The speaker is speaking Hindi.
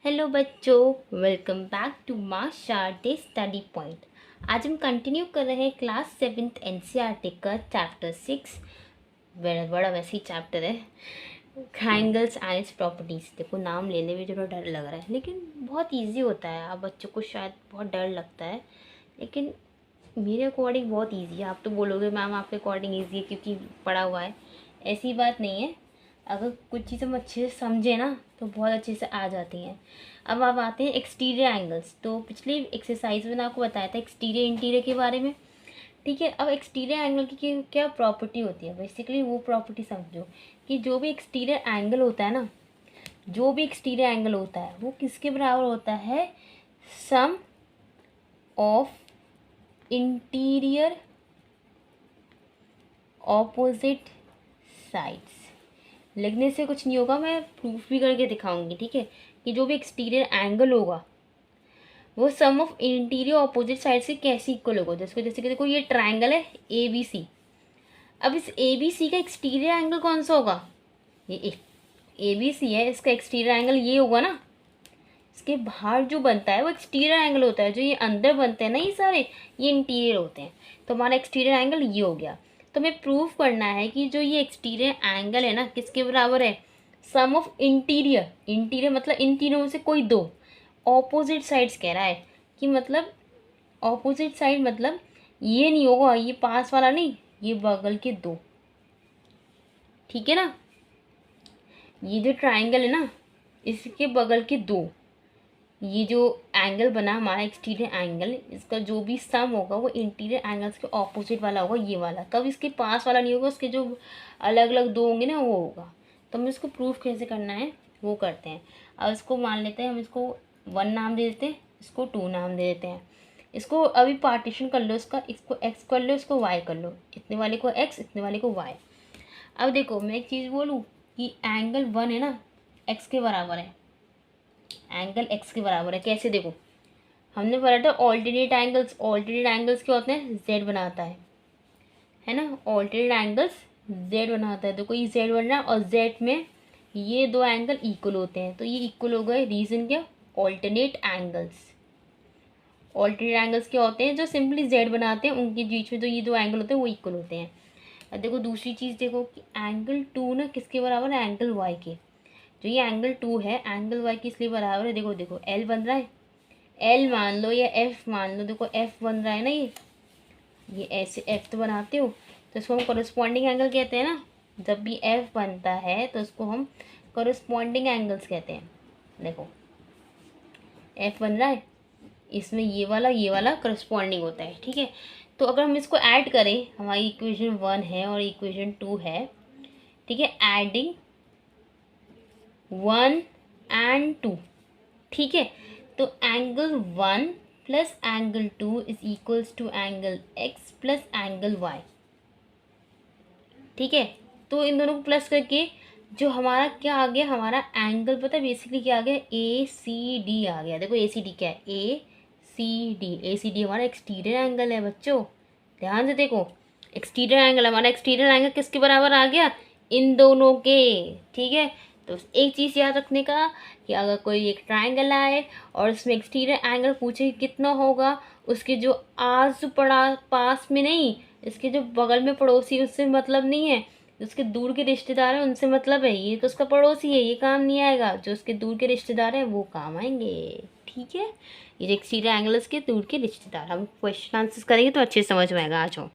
हेलो बच्चों, welcome back to marshal day study point. आज हम कंटिन्यू कर रहे हैं क्लास 7th एनसीईआरटी का चैप्टर 6। बड़ा वैसे ही चैप्टर है, ट्रायंगल्स एंड इट्स प्रॉपर्टीज़। देखो नाम लेने में थोड़ा डर लग रहा है, लेकिन बहुत इजी होता है। आप बच्चों को शायद बहुत डर लगता है, लेकिन मेरे अकॉर्डिंग बहुत ईजी है। आप तो बोलोगे मैम आपके अकॉर्डिंग ईजी है क्योंकि पढ़ा हुआ है। ऐसी बात नहीं है। अगर कुछ चीज़ हम अच्छे से समझे ना तो बहुत अच्छे से आ जाती हैं। अब आप आते हैं एक्सटीरियर एंगल्स। तो पिछली एक्सरसाइज में आपको बताया था एक्सटीरियर इंटीरियर के बारे में, ठीक है। अब एक्सटीरियर एंगल की क्या प्रॉपर्टी होती है, बेसिकली वो प्रॉपर्टी समझो कि जो भी एक्सटीरियर एंगल होता है ना, जो भी एक्सटीरियर एंगल होता है वो किसके बराबर होता है, सम ऑफ इंटीरियर ऑपोजिट साइड्स। लिखने से कुछ नहीं होगा, मैं प्रूफ भी करके दिखाऊंगी, ठीक है। कि जो भी एक्सटीरियर एंगल होगा वो सम ऑफ इंटीरियर ऑपोजिट साइड से कैसे इक्वल होगा। जैसे कि देखो ये ट्रायंगल है ए बी सी। अब इस ए बी सी का एक्सटीरियर एंगल कौन सा होगा, ये ए बी सी है, इसका एक्सटीरियर एंगल ये होगा ना। इसके बाहर जो बनता है वो एक्सटीरियर एंगल होता है, जो ये अंदर बनते हैं ना ये सारे, ये इंटीरियर होते हैं। तो हमारा एक्सटीरियर एंगल ये हो गया। तो हमें प्रूफ करना है कि जो ये एक्सटीरियर एंगल है ना किसके बराबर है, सम ऑफ इंटीरियर। इंटीरियर मतलब इन तीनों में से कोई दो ऑपोजिट साइड्स कह रहा है, कि मतलब ऑपोजिट साइड मतलब ये नहीं होगा, ये पास वाला नहीं, ये बगल के दो, ठीक है ना। ये जो ट्राइंगल है ना इसके बगल के दो, ये जो एंगल बना हमारा एक्सटीरियर एंगल, इसका जो भी सम होगा वो इंटीरियर एंगल्स के ऑपोजिट वाला होगा, ये वाला। कब इसके पास वाला नहीं होगा, उसके जो अलग अलग दो होंगे ना वो होगा। तो हमें इसको प्रूफ कैसे करना है वो करते हैं। अब इसको मान लेते हैं, हम इसको 1 नाम दे देते हैं, इसको 2 नाम दे देते हैं। इसको अभी पार्टीशन कर लो, इसको एक्स कर लो, इसको वाई कर लो। इतने वाले को एक्स, इतने वाले को वाई। अब देखो मैं एक चीज़ बोलूँ कि एंगल 1 है ना एक्स के बराबर है, एंगल एक्स के बराबर है। कैसे देखो, हमने पढ़ा था ऑल्टरनेट एंगल्स। ऑल्टरनेट एंगल्स क्या होते हैं, जेड बनाता है ना। ऑल्टरनेट एंगल्स जेड बनाता है। तो कोई जेड बन रहा है और जेड में ये दो एंगल इक्वल होते हैं, तो ये इक्वल हो गए। रीज़न क्या, ऑल्टरनेट एंगल्स। ऑल्टरनेट एंगल्स क्या होते हैं, जो सिंपली जेड बनाते हैं, उनके बीच में जो ये दो एंगल होते हैं वो इक्वल होते हैं। अब देखो दूसरी चीज़ देखो कि एंगल 2 ना किसके बराबर है, एंगल वाई के। जो ये एंगल 2 है एंगल वाई किस लिए बराबर है, देखो देखो एल बन रहा है, एल मान लो या एफ मान लो। देखो एफ बन रहा है ना, ये ऐसे एफ तो बनाते हो, तो इसको हम कोरस्पॉन्डिंग एंगल कहते हैं ना। जब भी एफ बनता है तो उसको हम कोरस्पॉन्डिंग एंगल्स कहते हैं। देखो एफ बन रहा है, इसमें ये वाला करस्पॉन्डिंग होता है, ठीक है। तो अगर हम इसको ऐड करें, हमारी इक्वेशन 1 है और इक्वेशन 2 है, ठीक है। एडिंग 1 and 2, ठीक है। तो angle 1 plus angle 2 is equals to angle x plus angle y, ठीक है। तो इन दोनों को प्लस करके जो हमारा क्या आ गया, हमारा एंगल पता है बेसिकली क्या आ गया, ए सी डी आ गया। देखो ए सी डी क्या है, ए सी डी हमारा एक्सटीरियर एंगल है बच्चों। ध्यान से देखो, एक्सटीरियर एंगल, हमारा एक्सटीरियर एंगल किसके बराबर आ गया, इन दोनों के, ठीक है। तो एक चीज़ याद रखने का कि अगर कोई एक ट्रायंगल आए और उसमें एक्सटीरियर एंगल पूछे कितना होगा, उसके जो आस पड़ा पास में नहीं, इसके जो बगल में पड़ोसी उससे मतलब नहीं है, उसके दूर के रिश्तेदार हैं उनसे मतलब है। ये तो उसका पड़ोसी है, ये काम नहीं आएगा। जो उसके दूर के रिश्तेदार हैं वो काम आएंगे, ठीक है। ये एक्सटीरियर एंगल्स के दूर के रिश्तेदार, हम क्वेश्चन आंसर्स करेंगे तो अच्छे से समझ में आएगा। आ जाओ।